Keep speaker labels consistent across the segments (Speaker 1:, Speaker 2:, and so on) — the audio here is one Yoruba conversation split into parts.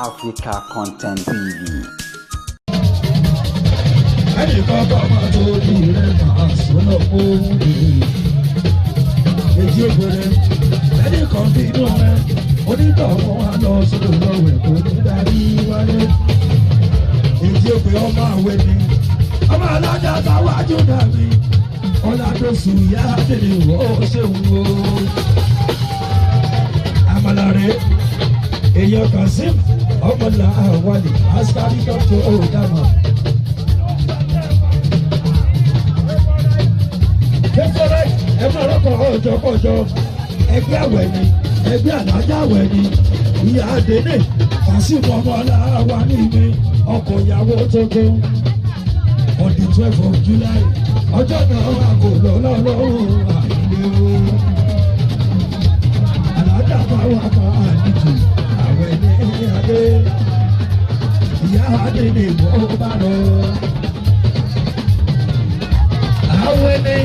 Speaker 1: Africa Content TV.
Speaker 2: Ẹnì kankan máa tó di rẹ̀ máa sọ̀rọ̀ fún mi. Èjì ògbèrè ẹnì kan bí inú rẹ̀ onítọ̀hún wa lọ sódò lọ́wẹ̀ kò ní darí wálé. Èjì ògbè ọmọ àwẹ̀ ni ọmọ alájà táwájú dàbí ọ̀làdọ̀sù ìyá àdèrè ó ṣeun o. Àmàlàrè èèyàn kan sí ọmọlá àwàlì askari dọ́tò ọ̀dàmà. Kékeré ẹ máa rọ́pò ọjọ́kọ̀jọ́ ẹgbẹ́ àwẹ̀ ni ẹgbẹ́ àlájá àwẹ̀ ni ìyá àdénè kàṣímù ọmọlá àwàlì mi ọkọ̀ ìyàwó tuntun on the 12th of July ọjọ́ náà wà kò lọ́lọ́rùn àìlè o. Àlájá máa wà pa àdìjù àwẹ̀ ní adé ìyá àdénè mọ́ bá lọ. Àwẹ̀ ni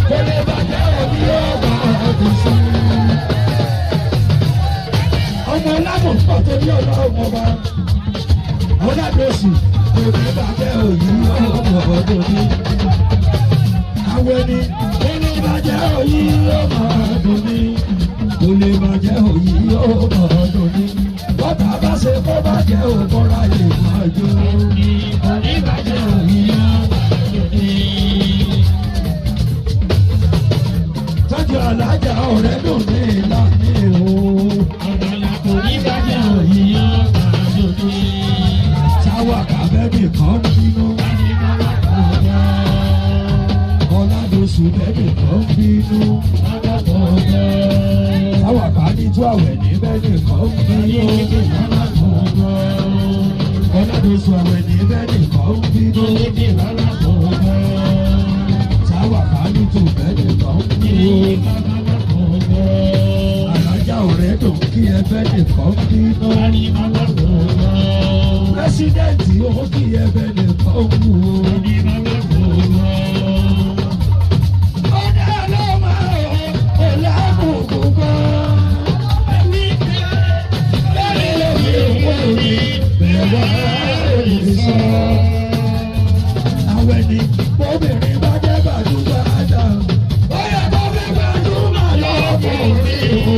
Speaker 2: kò lè bàjẹ́ òbí ọba ọdún sí. Ọmọ lámọ̀ pàtó ní ọlọ́run ọba ọ̀làdọ̀sù kò ní bàjẹ́ òyì ọmọ ọdún ní. Àwẹ̀ ni kò ní bàjẹ́ òyì ọmọ ọdún ní. Kò lè bàjẹ́ òyì ọmọ ọdún ní. Bọ́tà bá ṣe kó bàjẹ́ òkúra lè máa jó. Kò ní bàjẹ́ òyì ọmọ ọdún ní. Tọ́jú alájà ọ̀rẹ́ dùn ní ìlànà ìhò. Àgbàlá kò ní bàjẹ́ òyì ọmọ ọdún ní. Táwa kàbẹ́bì kan bínú. Ọ̀làdọ̀sù bẹ́bì kan bínú. Táwa kà ní tó àwẹ̀ ní bẹ́bì kan bínú. Ọ̀làdọ̀sù àwẹ̀ ní bẹ́bì kan bínú. Táwa kà ní tó bẹ́bì kan bínú. Àlájá ọ̀rẹ́ dùn kí ẹ bẹ́bì kan bínú. Pírẹ́sídẹ̀ntì ó kí ẹ bẹ́bì kan wù ú. Àwẹ̀ ni bóbìnrin bá jẹ́ gbajúgbajà, ó yẹ kó fi gbajúmọ̀ lọ́kùnrin o.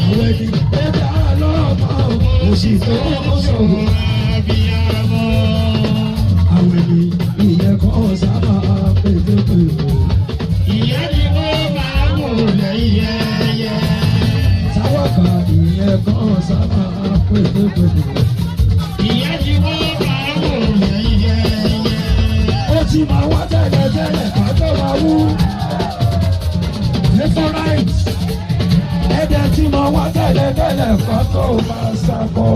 Speaker 2: Àwẹ̀ ni bébí àlọ́mọ òsì tó sọ̀rọ̀. Àwẹ̀ ni ìyẹn kan sábà péjọpé o. Ìyẹn ni wọ́n máa ń wò lẹ́yìn ẹyẹ. Táwa kan ìyẹn kan sábà péjọpé o. Ìyẹn ni wọ́n máa ń wò lẹ́yìn ẹyẹ. Ó ti máa wá tẹ́lẹ̀tẹ́lẹ̀ ká tó máa wú. Referent ẹ̀dẹ̀ tí máa wá tẹ́lẹ̀tẹ́lẹ̀ ká tó máa ṣàkọ́.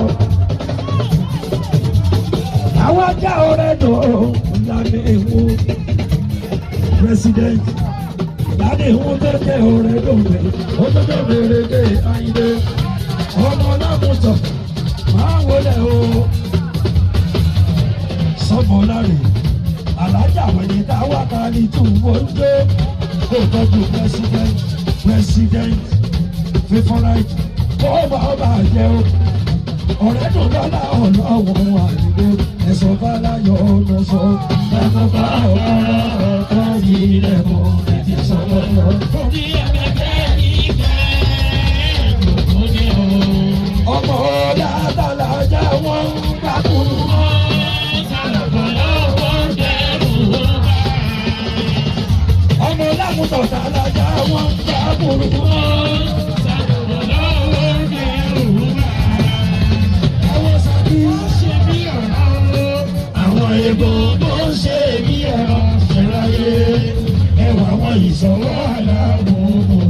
Speaker 2: Àwọn ajá ọ̀rẹ́ dùn lálẹ́ ewu. President lálẹ́ ewu tẹ́tẹ́ ọ̀rẹ́ dùn rẹ̀. Ó tọ́jọ́ bèrè dé ayé. Ọmọ lámùtọ̀ máa wọlé o. Sọ́mọ láre alájà wẹ̀yẹ táwa ká ní túbọ̀ ń gbé. Kó tọ́jú president favorite kó bá jẹ́ o. Ọ̀rẹ́ dùn lọ́la ọlọ́wọ́ àdìgbò ẹ̀sọ́ fàlàyọ̀ ọ̀nà sọ. Ẹ̀kọ́ bá ọ̀kan yìí lẹ́kọ̀ọ́ ètí sọ̀rọ̀ lọ. Ọmọ látàlájà wọn bá kúrú. Ọmọ lámùtọ̀ tàlájà wọn bá kúrú. Èbò bó ń ṣe bí ẹ̀rọ ṣẹláyé ẹwà wọn ìṣòro aláwọ̀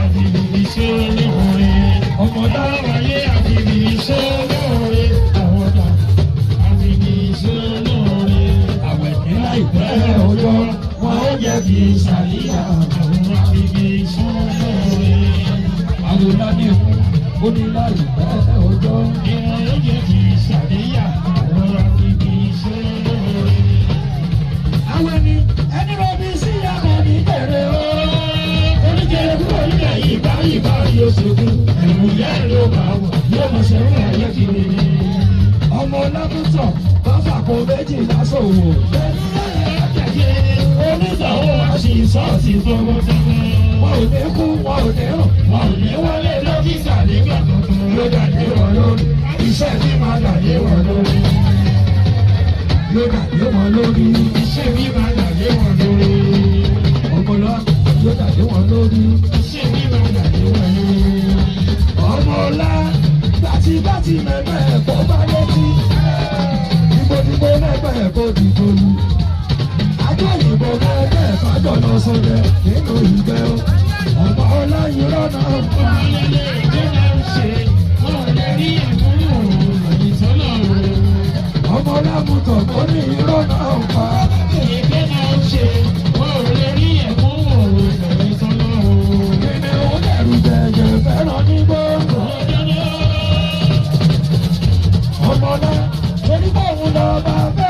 Speaker 2: àfìbìbì sólóore ọmọdé wáyé àfìbìbì sólóore àwọ̀dà àfìbìbì sólóore àwẹ̀dẹ́ láìpẹ́ ọjọ́ wọn ó jẹ́ kí sàríyá àwọn àfìbìbì sólóore àwòrán ní ìfún ó ní láìpẹ́ ọjọ́ ìwọ̀n ó jẹ́ kí sàríyá àwọn àfìbìbì sólóore. Àwọn ẹni bá bí sí àwọn ní tẹ̀lé o. Oníjẹ̀rẹ̀ kúrò nílẹ̀ yìí bá yóò ṣe kú. Ẹ̀rù ìyá ẹ̀ ló bá wọ̀ yóò mọ̀ sẹ́wọ̀n ayé kiri ni. méjì lásòwò. Onítọ̀hún wá sí ṣọ́ọ̀ṣì tọmọtọmọ. Wọ́n ò ní kú, wọ́n ò ní rùn, wọ́n ò ní wọlé dókítà nígbà tuntun. Ló dàdé wọn lórí, iṣẹ́ mi máa dàdé wọn lórí. Ló dàdé wọn lórí, iṣẹ́ mi máa dàdé wọn lórí. Ọmọlá ló dàdé wọn lórí, iṣẹ́ mi máa dàdé wọn lórí. Ọmọlá bàtìbàtì mẹ́fẹ́ ẹ̀kọ́ bá létí. Ìgbòdìgbò mẹ́fẹ́ ẹ̀kọ́ dìbò lu. Ajọ́ ìbò mẹ́fẹ́ ẹ̀kọ́ jọ̀nà sọ̀rọ̀ nínú ìgbẹ́ o. Ọmọ ọlá yìí rọ́nà ọ̀pọ̀. Ọmọlẹ́lẹ́ ìjọba ń ṣe, wọ́n ò lè rí ẹ̀kúrò ìtọ́nà o. Ọmọ lámùtọ̀ kò ní ìrọ́nà ọ̀pọ̀. Ìjọba ń ṣe, wọ́n ò lè rí ẹ̀kúrò ìtọ́nà o. Kìnìún dẹ̀rù jẹ̀jẹ̀ fẹ́ràn nígbó. Ọmọdé, torí bóun lọ bá fẹ́.